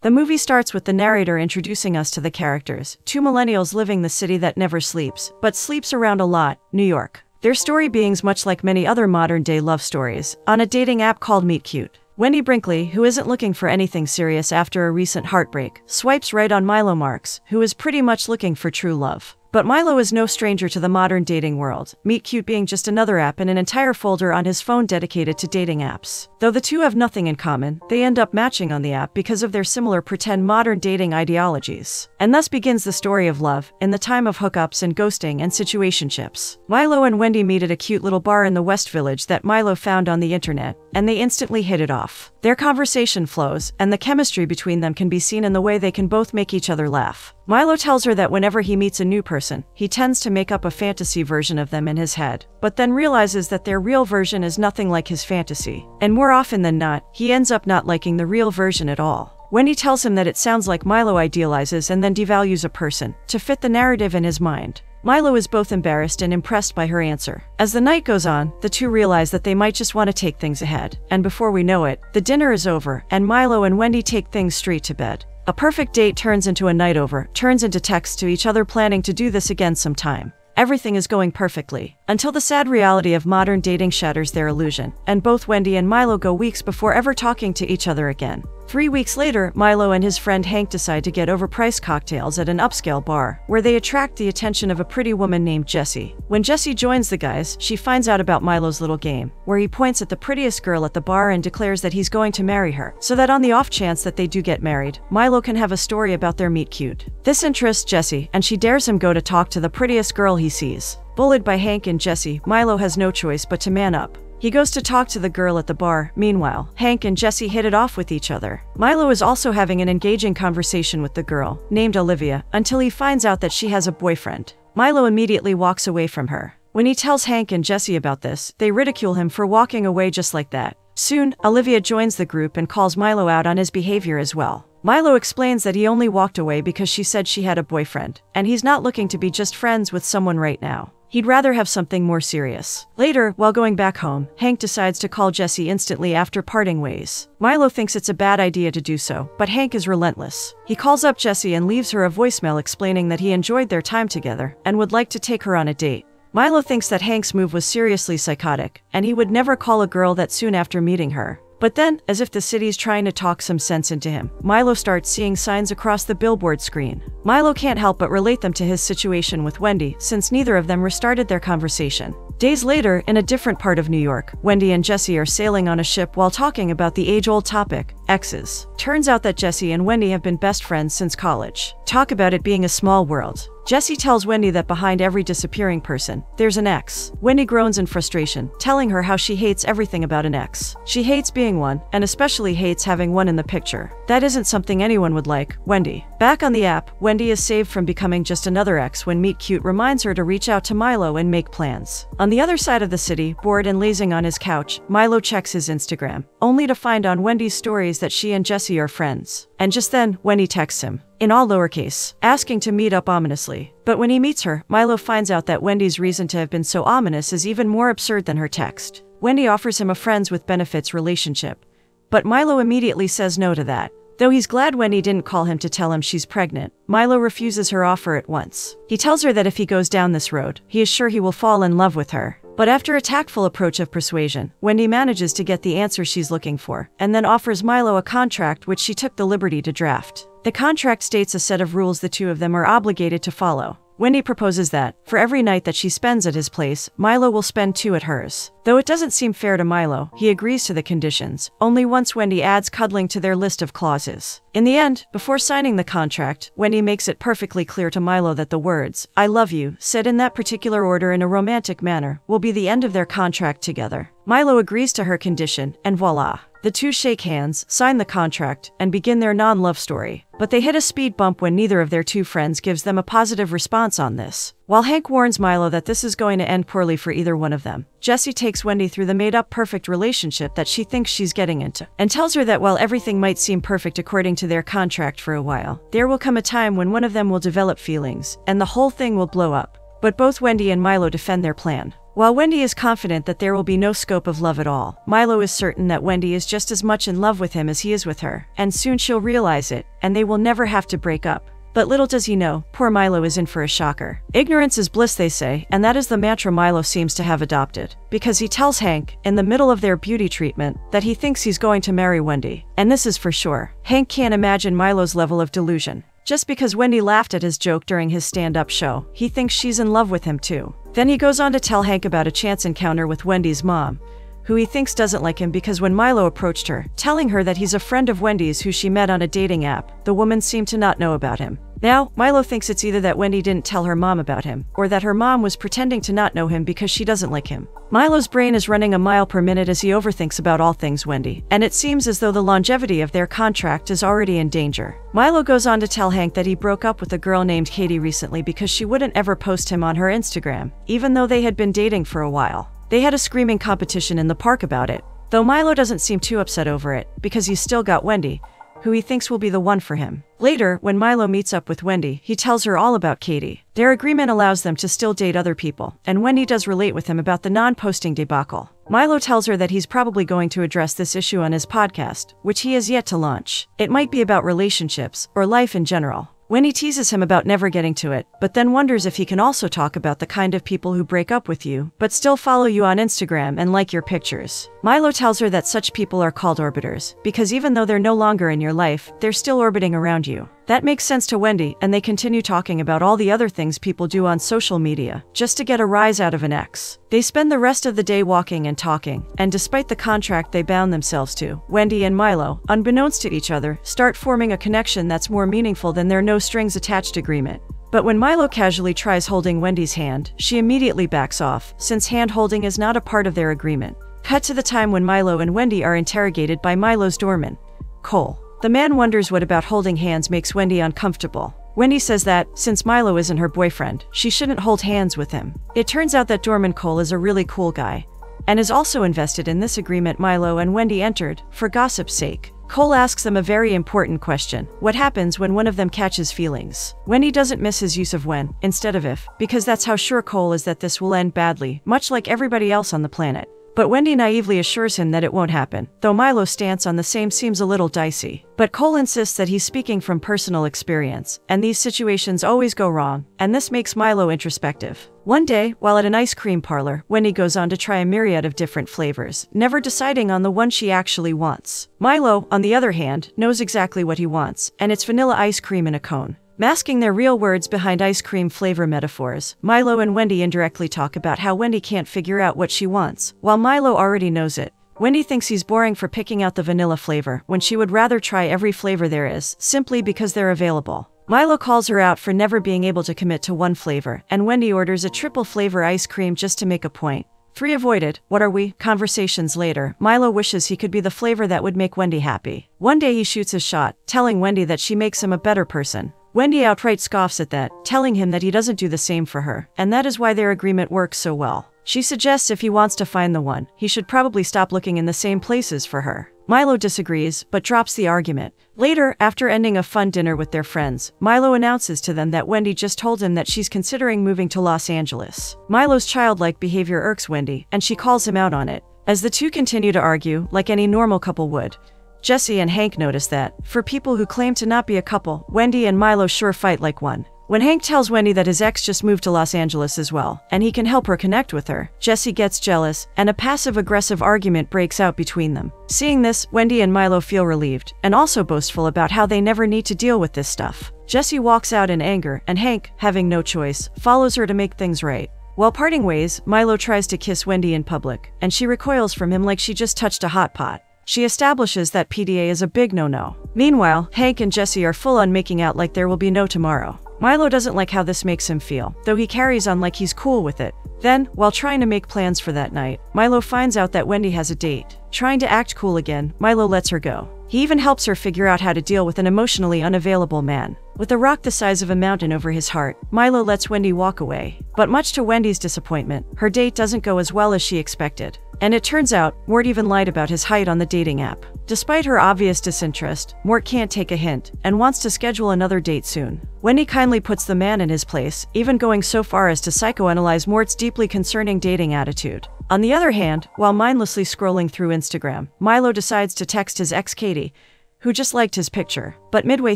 The movie starts with the narrator introducing us to the characters, two millennials living the city that never sleeps, but sleeps around a lot, New York. Their story being much like many other modern-day love stories, on a dating app called Meet Cute. Wendy Brinkley, who isn't looking for anything serious after a recent heartbreak, swipes right on Milo Marks, who is pretty much looking for true love. But Milo is no stranger to the modern dating world, Meet Cute being just another app in an entire folder on his phone dedicated to dating apps. Though the two have nothing in common, they end up matching on the app because of their similar pretend modern dating ideologies. And thus begins the story of love, in the time of hookups and ghosting and situationships. Milo and Wendy meet at a cute little bar in the West Village that Milo found on the internet, and they instantly hit it off. Their conversation flows, and the chemistry between them can be seen in the way they can both make each other laugh. Milo tells her that whenever he meets a new person, he tends to make up a fantasy version of them in his head, but then realizes that their real version is nothing like his fantasy. And more often than not, he ends up not liking the real version at all. Wendy tells him that it sounds like Milo idealizes and then devalues a person, to fit the narrative in his mind. Milo is both embarrassed and impressed by her answer. As the night goes on, the two realize that they might just want to take things ahead, and before we know it, the dinner is over, and Milo and Wendy take things straight to bed. A perfect date turns into a night over, turns into texts to each other planning to do this again sometime. Everything is going perfectly, until the sad reality of modern dating shatters their illusion, and both Wendy and Milo go weeks before ever talking to each other again. 3 weeks later, Milo and his friend Hank decide to get overpriced cocktails at an upscale bar, where they attract the attention of a pretty woman named Jessie. When Jessie joins the guys, she finds out about Milo's little game, where he points at the prettiest girl at the bar and declares that he's going to marry her, so that on the off chance that they do get married, Milo can have a story about their meet cute. This interests Jessie, and she dares him go to talk to the prettiest girl he sees. Bullied by Hank and Jessie, Milo has no choice but to man up. He goes to talk to the girl at the bar. Meanwhile, Hank and Jessie hit it off with each other. Milo is also having an engaging conversation with the girl, named Olivia, until he finds out that she has a boyfriend. Milo immediately walks away from her. When he tells Hank and Jessie about this, they ridicule him for walking away just like that. Soon, Olivia joins the group and calls Milo out on his behavior as well. Milo explains that he only walked away because she said she had a boyfriend, and he's not looking to be just friends with someone right now. He'd rather have something more serious. Later, while going back home, Hank decides to call Jessie instantly after parting ways. Milo thinks it's a bad idea to do so, but Hank is relentless. He calls up Jessie and leaves her a voicemail explaining that he enjoyed their time together and would like to take her on a date. Milo thinks that Hank's move was seriously psychotic, and he would never call a girl that soon after meeting her. But then, as if the city's trying to talk some sense into him, Milo starts seeing signs across the billboard screen. Milo can't help but relate them to his situation with Wendy, since neither of them restarted their conversation. Days later, in a different part of New York, Wendy and Jessie are sailing on a ship while talking about the age-old topic, exes. Turns out that Jessie and Wendy have been best friends since college. Talk about it being a small world. Jessie tells Wendy that behind every disappearing person, there's an ex. Wendy groans in frustration, telling her how she hates everything about an ex. She hates being one, and especially hates having one in the picture. That isn't something anyone would like, Wendy. Back on the app, Wendy is saved from becoming just another ex when Meet Cute reminds her to reach out to Milo and make plans. On the other side of the city, bored and lazing on his couch, Milo checks his Instagram, only to find on Wendy's stories that she and Jessie are friends. And just then, Wendy texts him, in all lowercase, asking to meet up ominously. But when he meets her, Milo finds out that Wendy's reason to have been so ominous is even more absurd than her text. Wendy offers him a friends with benefits relationship, but Milo immediately says no to that. Though he's glad Wendy didn't call him to tell him she's pregnant, Milo refuses her offer at once. He tells her that if he goes down this road, he is sure he will fall in love with her. But after a tactful approach of persuasion, Wendy manages to get the answer she's looking for, and then offers Milo a contract which she took the liberty to draft. The contract states a set of rules the two of them are obligated to follow. Wendy proposes that, for every night that she spends at his place, Milo will spend 2 at hers. Though it doesn't seem fair to Milo, he agrees to the conditions, only once Wendy adds cuddling to their list of clauses. In the end, before signing the contract, Wendy makes it perfectly clear to Milo that the words, "I love you," said in that particular order in a romantic manner, will be the end of their contract together. Milo agrees to her condition, and voila. The two shake hands, sign the contract, and begin their non-love story. But they hit a speed bump when neither of their two friends gives them a positive response on this. While Hank warns Milo that this is going to end poorly for either one of them, Jessie takes Wendy through the made-up perfect relationship that she thinks she's getting into, and tells her that while everything might seem perfect according to their contract for a while, there will come a time when one of them will develop feelings, and the whole thing will blow up. But both Wendy and Milo defend their plan. While Wendy is confident that there will be no scope of love at all, Milo is certain that Wendy is just as much in love with him as he is with her, and soon she'll realize it, and they will never have to break up. But little does he know, poor Milo is in for a shocker. Ignorance is bliss, they say, and that is the mantra Milo seems to have adopted. Because he tells Hank, in the middle of their beauty treatment, that he thinks he's going to marry Wendy. And this is for sure. Hank can't imagine Milo's level of delusion. Just because Wendy laughed at his joke during his stand-up show, he thinks she's in love with him too. Then he goes on to tell Hank about a chance encounter with Wendy's mom, who he thinks doesn't like him because when Milo approached her, telling her that he's a friend of Wendy's who she met on a dating app, the woman seemed to not know about him. Now, Milo thinks it's either that Wendy didn't tell her mom about him, or that her mom was pretending to not know him because she doesn't like him. Milo's brain is running a mile per minute as he overthinks about all things Wendy, and it seems as though the longevity of their contract is already in danger. Milo goes on to tell Hank that he broke up with a girl named Katie recently because she wouldn't ever post him on her Instagram, even though they had been dating for a while. They had a screaming competition in the park about it, though Milo doesn't seem too upset over it, because he's still got Wendy, who he thinks will be the one for him. Later, when Milo meets up with Wendy, he tells her all about Katie. Their agreement allows them to still date other people, and Wendy does relate with him about the non-posting debacle. Milo tells her that he's probably going to address this issue on his podcast, which he has yet to launch. It might be about relationships, or life in general. Wendy teases him about never getting to it, but then wonders if he can also talk about the kind of people who break up with you, but still follow you on Instagram and like your pictures. Milo tells her that such people are called orbiters, because even though they're no longer in your life, they're still orbiting around you. That makes sense to Wendy, and they continue talking about all the other things people do on social media, just to get a rise out of an ex. They spend the rest of the day walking and talking, and despite the contract they bound themselves to, Wendy and Milo, unbeknownst to each other, start forming a connection that's more meaningful than their no-strings-attached agreement. But when Milo casually tries holding Wendy's hand, she immediately backs off, since hand-holding is not a part of their agreement. Cut to the time when Milo and Wendy are interrogated by Milo's doorman, Cole. The man wonders what about holding hands makes Wendy uncomfortable. Wendy says that, since Milo isn't her boyfriend, she shouldn't hold hands with him. It turns out that doorman Cole is a really cool guy, and is also invested in this agreement Milo and Wendy entered, for gossip's sake. Cole asks them a very important question. What happens when one of them catches feelings? Wendy doesn't miss his use of when, instead of if, because that's how sure Cole is that this will end badly, much like everybody else on the planet. But Wendy naively assures him that it won't happen, though Milo's stance on the same seems a little dicey. But Cole insists that he's speaking from personal experience, and these situations always go wrong, and this makes Milo introspective. One day, while at an ice cream parlor, Wendy goes on to try a myriad of different flavors, never deciding on the one she actually wants. Milo, on the other hand, knows exactly what he wants, and it's vanilla ice cream in a cone. Masking their real words behind ice cream flavor metaphors, Milo and Wendy indirectly talk about how Wendy can't figure out what she wants, while Milo already knows it. Wendy thinks he's boring for picking out the vanilla flavor, when she would rather try every flavor there is, simply because they're available. Milo calls her out for never being able to commit to one flavor, and Wendy orders a triple flavor ice cream just to make a point. 3 avoided. What are we? Conversations later, Milo wishes he could be the flavor that would make Wendy happy. One day he shoots his shot, telling Wendy that she makes him a better person. Wendy outright scoffs at that, telling him that he doesn't do the same for her, and that is why their agreement works so well. She suggests if he wants to find the one, he should probably stop looking in the same places for her. Milo disagrees, but drops the argument. Later, after ending a fun dinner with their friends, Milo announces to them that Wendy just told him that she's considering moving to Los Angeles. Milo's childlike behavior irks Wendy, and she calls him out on it. As the two continue to argue, like any normal couple would, Jesse and Hank notice that, for people who claim to not be a couple, Wendy and Milo sure fight like one. When Hank tells Wendy that his ex just moved to Los Angeles as well, and he can help her connect with her, Jesse gets jealous, and a passive-aggressive argument breaks out between them. Seeing this, Wendy and Milo feel relieved, and also boastful about how they never need to deal with this stuff. Jesse walks out in anger, and Hank, having no choice, follows her to make things right. While parting ways, Milo tries to kiss Wendy in public, and she recoils from him like she just touched a hot pot. She establishes that PDA is a big no-no. Meanwhile, Hank and Jesse are full on making out like there will be no tomorrow. Milo doesn't like how this makes him feel, though he carries on like he's cool with it. Then, while trying to make plans for that night, Milo finds out that Wendy has a date. Trying to act cool again, Milo lets her go. He even helps her figure out how to deal with an emotionally unavailable man. With a rock the size of a mountain over his heart, Milo lets Wendy walk away. But much to Wendy's disappointment, her date doesn't go as well as she expected. And it turns out, Mort even lied about his height on the dating app. Despite her obvious disinterest, Mort can't take a hint and wants to schedule another date soon. Wendy kindly puts the man in his place, even going so far as to psychoanalyze Mort's deeply concerning dating attitude. On the other hand, while mindlessly scrolling through Instagram, Milo decides to text his ex Katie, who just liked his picture. But midway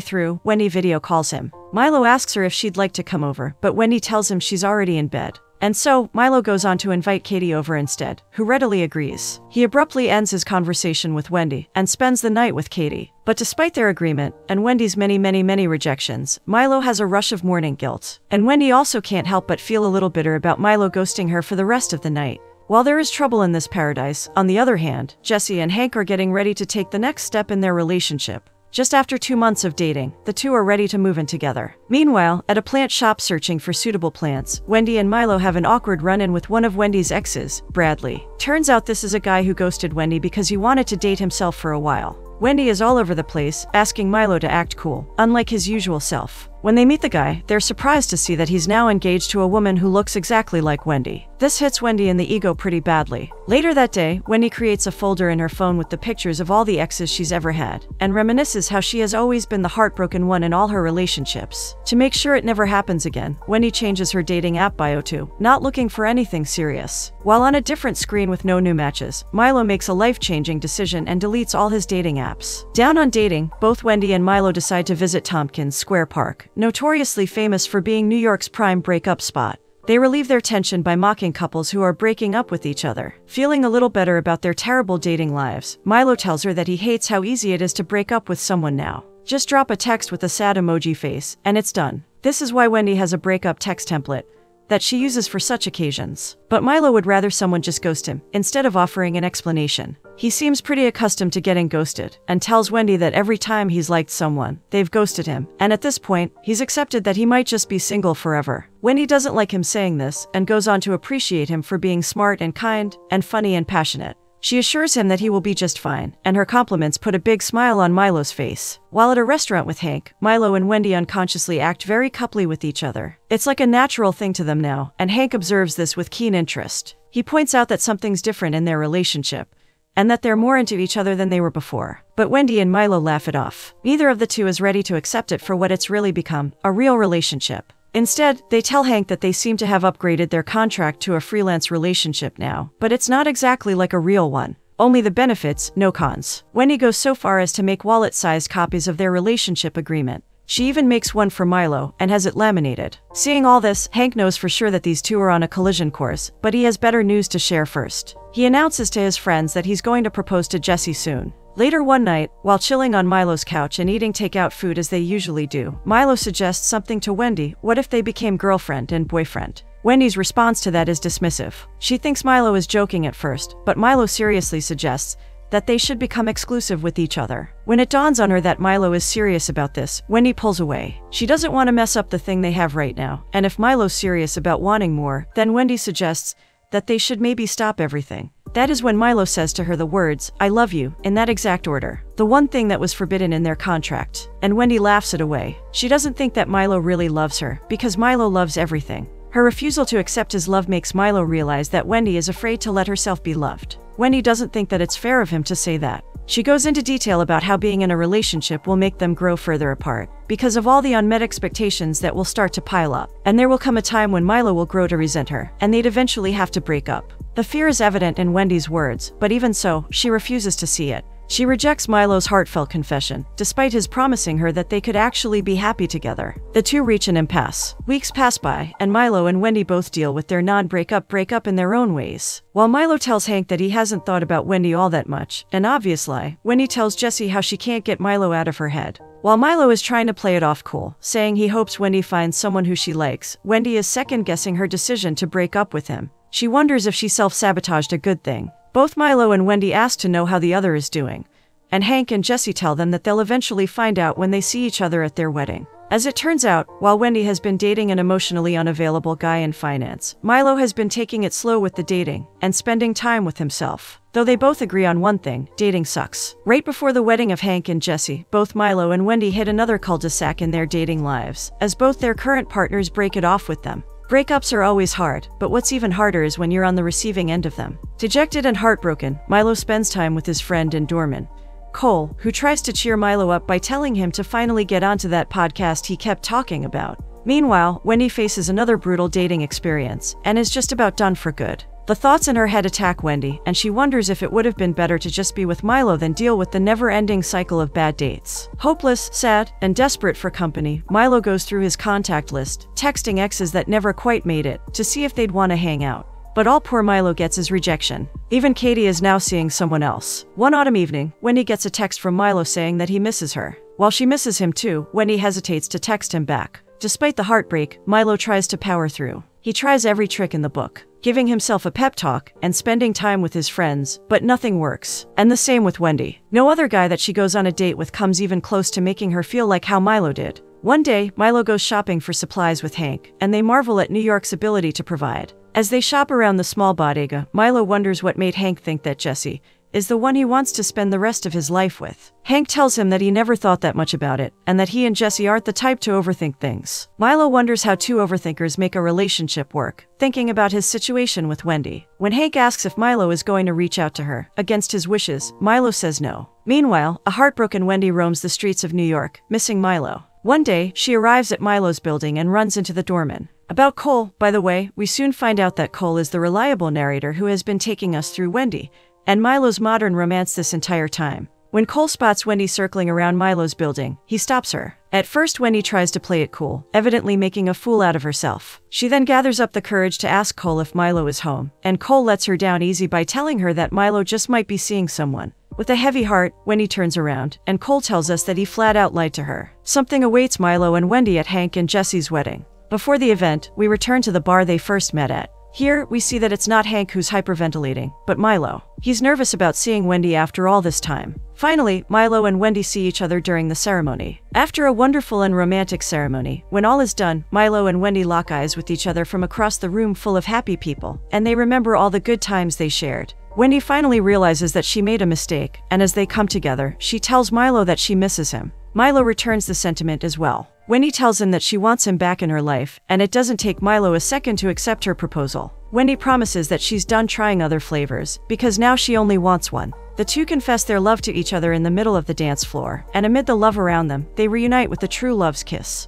through, Wendy video calls him. Milo asks her if she'd like to come over, but Wendy tells him she's already in bed. And so, Milo goes on to invite Katie over instead, who readily agrees. He abruptly ends his conversation with Wendy and spends the night with Katie. But despite their agreement, and Wendy's many rejections, Milo has a rush of morning guilt. And Wendy also can't help but feel a little bitter about Milo ghosting her for the rest of the night. While there is trouble in this paradise, on the other hand, Jesse and Hank are getting ready to take the next step in their relationship. Just after 2 months of dating, the two are ready to move in together. Meanwhile, at a plant shop searching for suitable plants, Wendy and Milo have an awkward run-in with one of Wendy's exes, Bradley. Turns out this is a guy who ghosted Wendy because he wanted to date himself for a while. Wendy is all over the place, asking Milo to act cool, unlike his usual self. When they meet the guy, they're surprised to see that he's now engaged to a woman who looks exactly like Wendy. This hits Wendy in the ego pretty badly. Later that day, Wendy creates a folder in her phone with the pictures of all the exes she's ever had, and reminisces how she has always been the heartbroken one in all her relationships. To make sure it never happens again, Wendy changes her dating app bio to "not looking for anything serious." While on a different screen with no new matches, Milo makes a life-changing decision and deletes all his dating apps. Down on dating, both Wendy and Milo decide to visit Tompkins Square Park, notoriously famous for being New York's prime breakup spot. They relieve their tension by mocking couples who are breaking up with each other. Feeling a little better about their terrible dating lives, Milo tells her that he hates how easy it is to break up with someone now. Just drop a text with a sad emoji face, and it's done. This is why Wendy has a breakup text template that she uses for such occasions. But Milo would rather someone just ghost him, instead of offering an explanation. He seems pretty accustomed to getting ghosted, and tells Wendy that every time he's liked someone, they've ghosted him, and at this point, he's accepted that he might just be single forever. Wendy doesn't like him saying this, and goes on to appreciate him for being smart and kind, and funny and passionate. She assures him that he will be just fine, and her compliments put a big smile on Milo's face. While at a restaurant with Hank, Milo and Wendy unconsciously act very coupley with each other. It's like a natural thing to them now, and Hank observes this with keen interest. He points out that something's different in their relationship, and that they're more into each other than they were before. But Wendy and Milo laugh it off. Neither of the two is ready to accept it for what it's really become, a real relationship. Instead, they tell Hank that they seem to have upgraded their contract to a freelance relationship now, but it's not exactly like a real one. Only the benefits, no cons. Wendy goes so far as to make wallet-sized copies of their relationship agreement. She even makes one for Milo, and has it laminated. Seeing all this, Hank knows for sure that these two are on a collision course, but he has better news to share first. He announces to his friends that he's going to propose to Jesse soon. Later one night, while chilling on Milo's couch and eating takeout food as they usually do, Milo suggests something to Wendy. What if they became girlfriend and boyfriend? Wendy's response to that is dismissive. She thinks Milo is joking at first, but Milo seriously suggests that they should become exclusive with each other. When it dawns on her that Milo is serious about this, Wendy pulls away. She doesn't want to mess up the thing they have right now, and if Milo's serious about wanting more, then Wendy suggests that they should maybe stop everything. That is when Milo says to her the words, "I love you," in that exact order. The one thing that was forbidden in their contract. And Wendy laughs it away. She doesn't think that Milo really loves her, because Milo loves everything. Her refusal to accept his love makes Milo realize that Wendy is afraid to let herself be loved. Wendy doesn't think that it's fair of him to say that. She goes into detail about how being in a relationship will make them grow further apart, because of all the unmet expectations that will start to pile up. And there will come a time when Milo will grow to resent her, and they'd eventually have to break up. The fear is evident in Wendy's words, but even so, she refuses to see it. She rejects Milo's heartfelt confession, despite his promising her that they could actually be happy together. The two reach an impasse. Weeks pass by, and Milo and Wendy both deal with their breakup in their own ways. While Milo tells Hank that he hasn't thought about Wendy all that much, an obvious lie, Wendy tells Jesse how she can't get Milo out of her head. While Milo is trying to play it off cool, saying he hopes Wendy finds someone who she likes, Wendy is second-guessing her decision to break up with him. She wonders if she self-sabotaged a good thing. Both Milo and Wendy ask to know how the other is doing, and Hank and Jesse tell them that they'll eventually find out when they see each other at their wedding. As it turns out, while Wendy has been dating an emotionally unavailable guy in finance, Milo has been taking it slow with the dating, and spending time with himself. Though they both agree on one thing, dating sucks. Right before the wedding of Hank and Jesse, both Milo and Wendy hit another cul-de-sac in their dating lives, as both their current partners break it off with them. Breakups are always hard, but what's even harder is when you're on the receiving end of them. Dejected and heartbroken, Milo spends time with his friend and doorman, Cole, who tries to cheer Milo up by telling him to finally get onto that podcast he kept talking about. Meanwhile, Wendy faces another brutal dating experience and is just about done for good. The thoughts in her head attack Wendy, and she wonders if it would have been better to just be with Milo than deal with the never-ending cycle of bad dates. Hopeless, sad, and desperate for company, Milo goes through his contact list, texting exes that never quite made it, to see if they'd want to hang out. But all poor Milo gets is rejection. Even Katie is now seeing someone else. One autumn evening, Wendy gets a text from Milo saying that he misses her. While she misses him too, Wendy hesitates to text him back. Despite the heartbreak, Milo tries to power through. He tries every trick in the book, giving himself a pep talk and spending time with his friends, but nothing works. And the same with Wendy. No other guy that she goes on a date with comes even close to making her feel like how Milo did. One day, Milo goes shopping for supplies with Hank, and they marvel at New York's ability to provide. As they shop around the small bodega, Milo wonders what made Hank think that Jesse is the one he wants to spend the rest of his life with. Hank tells him that he never thought that much about it, and that he and Jesse aren't the type to overthink things. Milo wonders how two overthinkers make a relationship work, thinking about his situation with Wendy. When Hank asks if Milo is going to reach out to her, against his wishes, Milo says no. Meanwhile, a heartbroken Wendy roams the streets of New York, missing Milo. One day, she arrives at Milo's building and runs into the doorman. About Cole, by the way, we soon find out that Cole is the reliable narrator who has been taking us through Wendy and Milo's modern romance this entire time. When Cole spots Wendy circling around Milo's building, he stops her. At first, Wendy tries to play it cool, evidently making a fool out of herself. She then gathers up the courage to ask Cole if Milo is home, and Cole lets her down easy by telling her that Milo just might be seeing someone. With a heavy heart, Wendy turns around, and Cole tells us that he flat out lied to her. Something awaits Milo and Wendy at Hank and Jesse's wedding. Before the event, we return to the bar they first met at. Here, we see that it's not Hank who's hyperventilating, but Milo. He's nervous about seeing Wendy after all this time. Finally, Milo and Wendy see each other during the ceremony. After a wonderful and romantic ceremony, when all is done, Milo and Wendy lock eyes with each other from across the room full of happy people, and they remember all the good times they shared. Wendy finally realizes that she made a mistake, and as they come together, she tells Milo that she misses him. Milo returns the sentiment as well. Wendy tells him that she wants him back in her life, and it doesn't take Milo a second to accept her proposal. Wendy promises that she's done trying other flavors, because now she only wants one. The two confess their love to each other in the middle of the dance floor, and amid the love around them, they reunite with the true love's kiss.